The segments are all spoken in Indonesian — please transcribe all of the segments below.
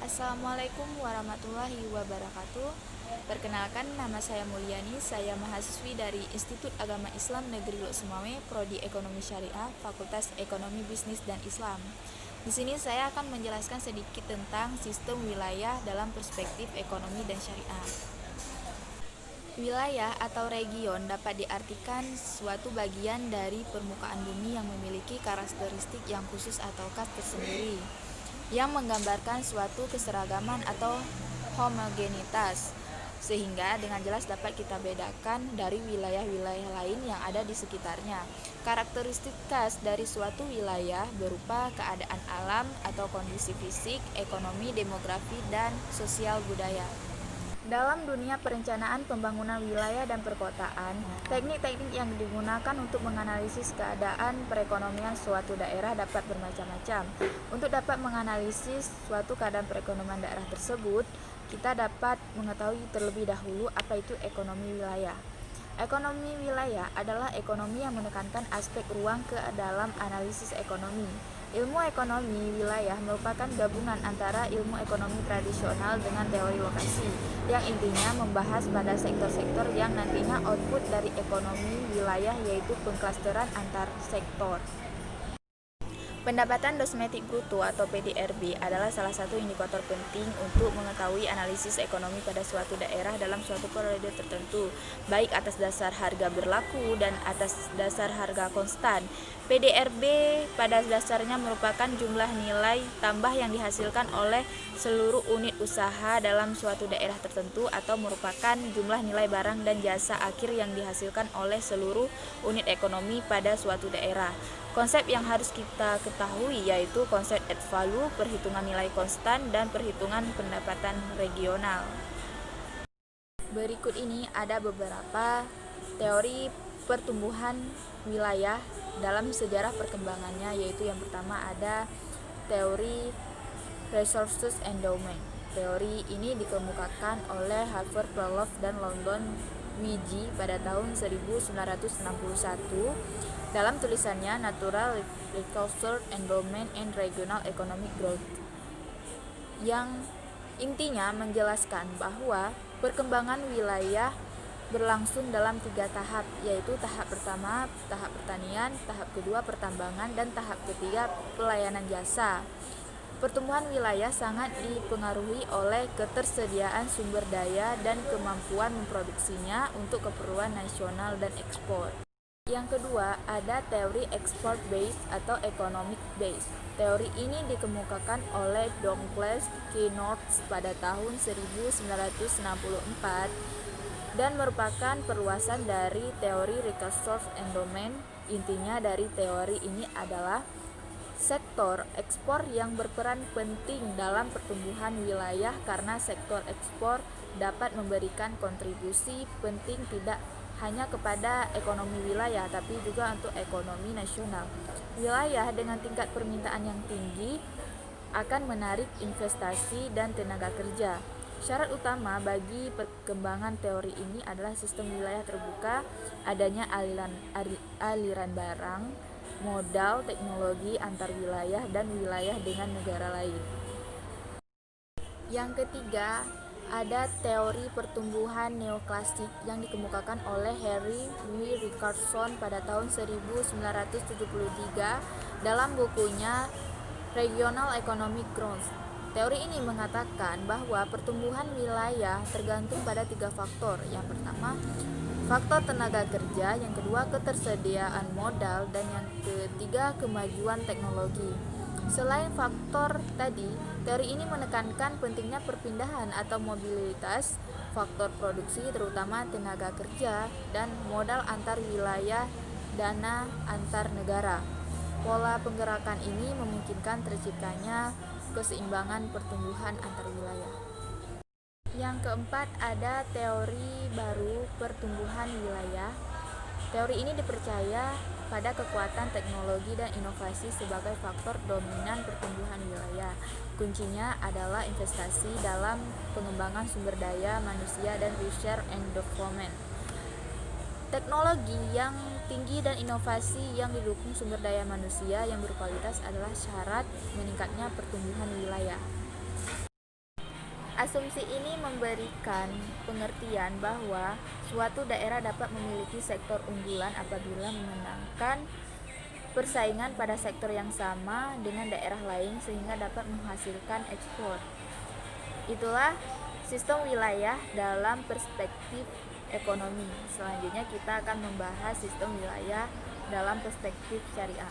Assalamualaikum warahmatullahi wabarakatuh. Perkenalkan, nama saya Mulyani. Saya mahasiswi dari Institut Agama Islam Negeri Lok Sumawe, Prodi Ekonomi Syariah, Fakultas Ekonomi Bisnis dan Islam. Di sini saya akan menjelaskan sedikit tentang sistem wilayah dalam perspektif ekonomi dan syariah. Wilayah atau region dapat diartikan suatu bagian dari permukaan bumi yang memiliki karakteristik yang khusus atau khas tersendiri, yang menggambarkan suatu keseragaman atau homogenitas, sehingga dengan jelas dapat kita bedakan dari wilayah-wilayah lain yang ada di sekitarnya. Karakteristik khas dari suatu wilayah berupa keadaan alam atau kondisi fisik, ekonomi, demografi, dan sosial budaya. Dalam dunia perencanaan pembangunan wilayah dan perkotaan, teknik-teknik yang digunakan untuk menganalisis keadaan perekonomian suatu daerah dapat bermacam-macam. Untuk dapat menganalisis suatu keadaan perekonomian daerah tersebut, kita dapat mengetahui terlebih dahulu apa itu ekonomi wilayah. Ekonomi wilayah adalah ekonomi yang menekankan aspek ruang ke dalam analisis ekonomi. Ilmu ekonomi wilayah merupakan gabungan antara ilmu ekonomi tradisional dengan teori lokasi, yang intinya membahas pada sektor-sektor yang nantinya output dari ekonomi wilayah, yaitu pengklasteran antar sektor. Pendapatan domestik bruto atau PDRB adalah salah satu indikator penting untuk mengetahui analisis ekonomi pada suatu daerah dalam suatu periode tertentu, baik atas dasar harga berlaku dan atas dasar harga konstan. PDRB pada dasarnya merupakan jumlah nilai tambah yang dihasilkan oleh seluruh unit usaha dalam suatu daerah tertentu, atau merupakan jumlah nilai barang dan jasa akhir yang dihasilkan oleh seluruh unit ekonomi pada suatu daerah. Konsep yang harus kita ketahui yaitu konsep add value, perhitungan nilai konstan, dan perhitungan pendapatan regional. Berikut ini ada beberapa teori pertumbuhan wilayah dalam sejarah perkembangannya, yaitu yang pertama ada teori Resources Endowment. Teori ini dikemukakan oleh Harvard Proloff dan London Wiji pada tahun 1961 dalam tulisannya Natural Resources Endowment and Regional Economic Growth, yang intinya menjelaskan bahwa perkembangan wilayah berlangsung dalam 3 tahap, yaitu tahap pertama tahap pertanian, tahap kedua pertambangan, dan tahap ketiga pelayanan jasa. Pertumbuhan wilayah sangat dipengaruhi oleh ketersediaan sumber daya dan kemampuan memproduksinya untuk keperluan nasional dan ekspor. Yang kedua, ada teori export base atau economic base. Teori ini dikemukakan oleh Douglas Keynotes pada tahun 1964 dan merupakan perluasan dari teori Resource Endowment. Intinya dari teori ini adalah sektor ekspor yang berperan penting dalam pertumbuhan wilayah, karena sektor ekspor dapat memberikan kontribusi penting tidak hanya kepada ekonomi wilayah tapi juga untuk ekonomi nasional. Wilayah dengan tingkat permintaan yang tinggi akan menarik investasi dan tenaga kerja. Syarat utama bagi perkembangan teori ini adalah sistem wilayah terbuka, adanya aliran barang, modal, teknologi antar wilayah, dan wilayah dengan negara lain. Yang ketiga, ada teori pertumbuhan neoklasik yang dikemukakan oleh Henry W. Richardson pada tahun 1973 dalam bukunya Regional Economic Growth. Teori ini mengatakan bahwa pertumbuhan wilayah tergantung pada 3 faktor. Yang pertama, faktor tenaga kerja, yang kedua ketersediaan modal, dan yang ketiga kemajuan teknologi. Selain faktor tadi, teori ini menekankan pentingnya perpindahan atau mobilitas faktor produksi, terutama tenaga kerja dan modal antar wilayah, dana antar negara. Pola penggerakan ini memungkinkan terciptanya keseimbangan pertumbuhan antar wilayah. Yang keempat, ada teori baru pertumbuhan wilayah. Teori ini dipercaya pada kekuatan teknologi dan inovasi sebagai faktor dominan pertumbuhan wilayah. Kuncinya adalah investasi dalam pengembangan sumber daya manusia dan research and development. Teknologi yang tinggi dan inovasi yang didukung sumber daya manusia yang berkualitas adalah syarat meningkatnya pertumbuhan wilayah. Asumsi ini memberikan pengertian bahwa suatu daerah dapat memiliki sektor unggulan apabila memenangkan persaingan pada sektor yang sama dengan daerah lain sehingga dapat menghasilkan ekspor. Itulah sistem wilayah dalam perspektif ekonomi. Selanjutnya kita akan membahas sistem wilayah dalam perspektif syariah.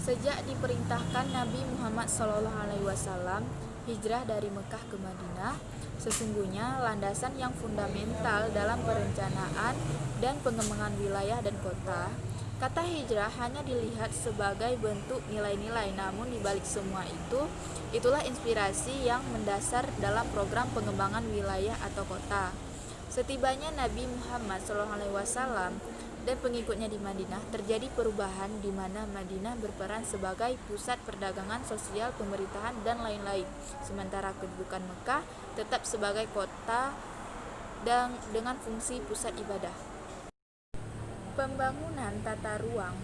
Sejak diperintahkan Nabi Muhammad SAW hijrah dari Mekah ke Madinah, sesungguhnya landasan yang fundamental dalam perencanaan dan pengembangan wilayah dan kota. Kata hijrah hanya dilihat sebagai bentuk nilai-nilai, namun dibalik semua itu, itulah inspirasi yang mendasar dalam program pengembangan wilayah atau kota. Setibanya Nabi Muhammad SAW dan pengikutnya di Madinah, terjadi perubahan di mana Madinah berperan sebagai pusat perdagangan, sosial, pemerintahan, dan lain-lain. Sementara kedudukan Mekah tetap sebagai kota dan dengan fungsi pusat ibadah. Pembangunan tata ruang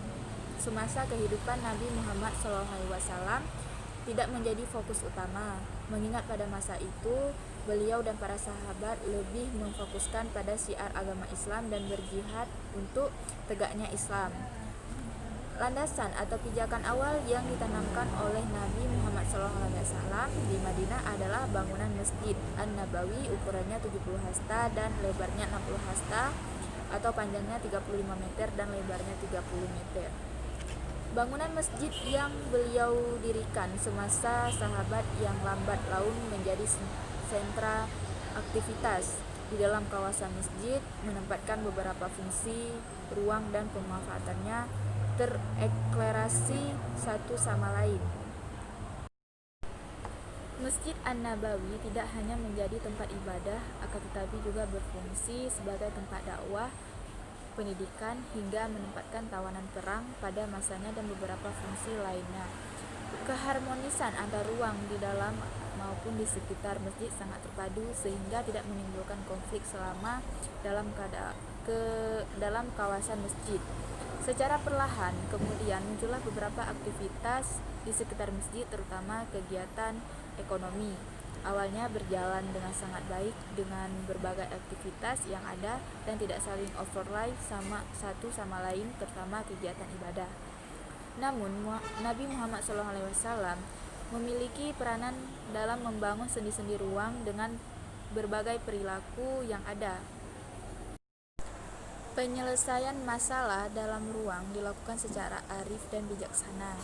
semasa kehidupan Nabi Muhammad SAW tidak menjadi fokus utama, mengingat pada masa itu beliau dan para sahabat lebih memfokuskan pada syiar agama Islam dan berjihad untuk tegaknya Islam. Landasan atau pijakan awal yang ditanamkan oleh Nabi Muhammad SAW di Madinah adalah bangunan Masjid An-Nabawi, ukurannya 70 hasta dan lebarnya 60 hasta, atau panjangnya 35 meter dan lebarnya 30 meter. Bangunan masjid yang beliau dirikan semasa sahabat yang lambat laun menjadi sentra aktivitas di dalam kawasan masjid, menempatkan beberapa fungsi ruang dan pemanfaatannya tereklarasi satu sama lain. Masjid An-Nabawi tidak hanya menjadi tempat ibadah, akan tetapi juga berfungsi sebagai tempat dakwah, pendidikan, hingga menempatkan tawanan perang pada masanya dan beberapa fungsi lainnya. Keharmonisan antar ruang di dalam maupun di sekitar masjid sangat terpadu sehingga tidak menimbulkan konflik selama dalam kawasan masjid. Secara perlahan kemudian muncullah beberapa aktivitas di sekitar masjid, terutama kegiatan ekonomi. Awalnya berjalan dengan sangat baik dengan berbagai aktivitas yang ada dan tidak saling overlap satu sama lain, terutama kegiatan ibadah. Namun Nabi Muhammad SAW memiliki peranan dalam membangun sendi-sendi ruang dengan berbagai perilaku yang ada. Penyelesaian masalah dalam ruang dilakukan secara arif dan bijaksana.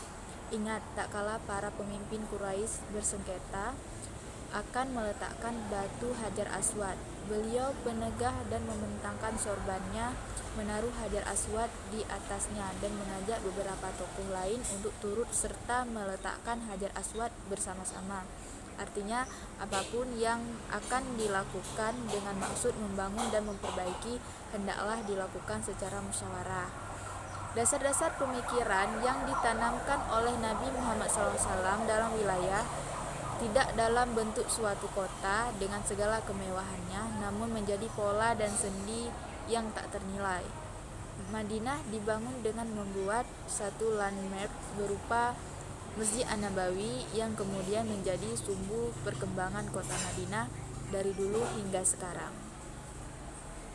Ingat, tak kala para pemimpin Quraisy bersengketa akan meletakkan batu Hajar Aswad, beliau penegah dan membentangkan sorbannya, menaruh Hajar Aswad di atasnya dan mengajak beberapa tokoh lain untuk turut serta meletakkan Hajar Aswad bersama-sama. Artinya, apapun yang akan dilakukan dengan maksud membangun dan memperbaiki hendaklah dilakukan secara musyawarah. Dasar-dasar pemikiran yang ditanamkan oleh Nabi Muhammad SAW dalam wilayah tidak dalam bentuk suatu kota dengan segala kemewahannya, namun menjadi pola dan sendi yang tak ternilai. Madinah dibangun dengan membuat satu landmark berupa Masjid An-Nabawi yang kemudian menjadi sumbu perkembangan kota Madinah dari dulu hingga sekarang.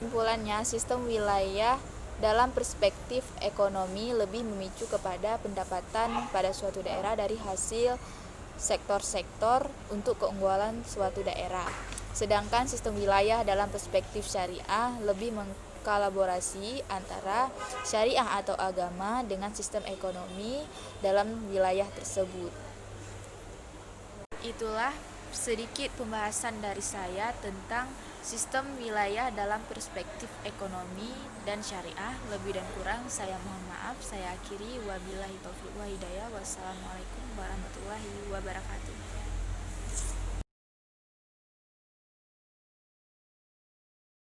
Kesimpulannya, sistem wilayah dalam perspektif ekonomi lebih memicu kepada pendapatan pada suatu daerah dari hasil sektor-sektor untuk keunggulan suatu daerah. Sedangkan sistem wilayah dalam perspektif syariah lebih mengkolaborasi antara syariah atau agama dengan sistem ekonomi dalam wilayah tersebut. Itulah sedikit pembahasan dari saya tentang sistem wilayah dalam perspektif ekonomi dan syariah. Lebih dan kurang saya mohon maaf. Saya akhiri, wabillahi taufiq wa hidayah. Wassalamualaikum warahmatullahi wabarakatuh.